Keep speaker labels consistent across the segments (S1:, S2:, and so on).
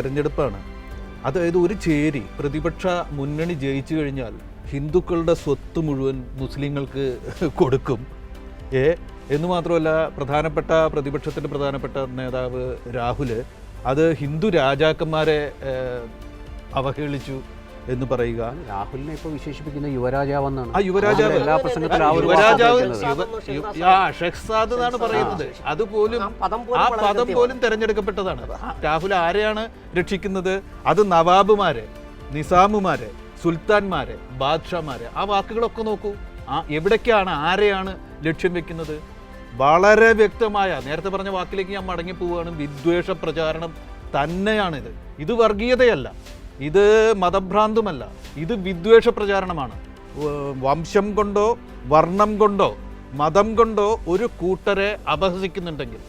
S1: തെരഞ്ഞെടുപ്പാണ്. അതായത് ഒരു ചേരി പ്രതിപക്ഷ മുന്നണി ജയിച്ചു കഴിഞ്ഞാൽ ഹിന്ദുക്കളുടെ സ്വത്ത് മുഴുവൻ മുസ്ലിങ്ങൾക്ക് കൊടുക്കും. എന്ന് മാത്രമല്ല, പ്രതിപക്ഷത്തിൻ്റെ പ്രധാനപ്പെട്ട നേതാവ് രാഹുൽ അത് ഹിന്ദു രാജാക്കന്മാരെ അവഹേളിച്ചു എന്ന് പറയുക.
S2: രാഹുലിനെ ഇപ്പോൾ വിശേഷിപ്പിക്കുന്ന യുവരാജാവെന്നാണ്.
S1: ആ യുവരാജാവ്
S2: എല്ലാ പ്രസംഗത്തിലും
S1: ഷെഹ്സാദ് എന്നാണ് പറയുന്നത്. അതുപോലും ആ പദം പോലും തെരഞ്ഞെടുക്കപ്പെട്ടതാണ്. രാഹുൽ ആരെയാണ് രക്ഷിക്കുന്നത്? അത് നവാബുമാരെ, നിസാമുമാരെ, സുൽത്താൻമാരെ, ബാദ്ഷാമാരെ. ആ വാക്കുകളൊക്കെ നോക്കൂ. എവിടേക്കാണ്, ആരെയാണ് ലക്ഷ്യം വെക്കുന്നത്? വളരെ വ്യക്തമായ, നേരത്തെ പറഞ്ഞ വാക്കിലേക്ക് ഞാൻ മടങ്ങി പോവുകയാണ്, വിദ്വേഷ പ്രചാരണം തന്നെയാണിത്. ഇത് വർഗീയതയല്ല, ഇത് മതഭ്രാന്തുമല്ല, ഇത് വിദ്വേഷ പ്രചാരണമാണ്. വംശം കൊണ്ടോ വർണ്ണം കൊണ്ടോ മതം കൊണ്ടോ ഒരു കൂട്ടരെ അപഹസിക്കുന്നുണ്ടെങ്കിൽ,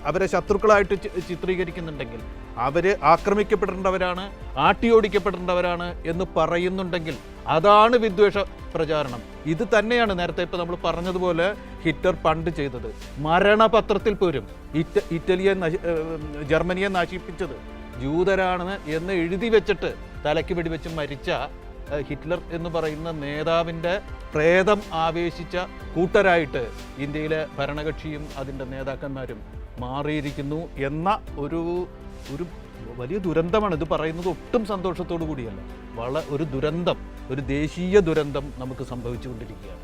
S1: അവരെ ശത്രുക്കളായിട്ട് ചിത്രീകരിക്കുന്നുണ്ടെങ്കിൽ, അവർ ആക്രമിക്കപ്പെടേണ്ടവരാണ്, ആട്ടിയോടിക്കപ്പെടേണ്ടവരാണ് എന്ന് പറയുന്നുണ്ടെങ്കിൽ അതാണ് വിദ്വേഷ പ്രചാരണം. ഇത് തന്നെയാണ് നേരത്തെ ഇപ്പോൾ നമ്മൾ പറഞ്ഞതുപോലെ ഹിറ്റ്ലർ പണ്ട് ചെയ്തത്. മരണപത്രത്തിൽ പോലും ജർമ്മനിയെ നശിപ്പിച്ചത് ജൂതരാണ് എന്ന് എഴുതി വെച്ചിട്ട് തലയ്ക്ക് വെടിവെച്ച് മരിച്ച ഹിറ്റ്ലർ എന്ന് പറയുന്ന നേതാവിൻ്റെ പ്രേതം ആവേശിച്ച കൂട്ടരായിട്ട് ഇന്ത്യയിലെ ഭരണകക്ഷിയും അതിൻ്റെ നേതാക്കന്മാരും മാറിയിരിക്കുന്നു എന്ന ഒരു വലിയ ദുരന്തമാണ്. ഇത് പറയുന്നത് ഒട്ടും സന്തോഷത്തോടു കൂടിയല്ല. ഒരു ദുരന്തം, ഒരു ദേശീയ ദുരന്തം നമുക്ക് സംഭവിച്ചുകൊണ്ടിരിക്കുകയാണ്.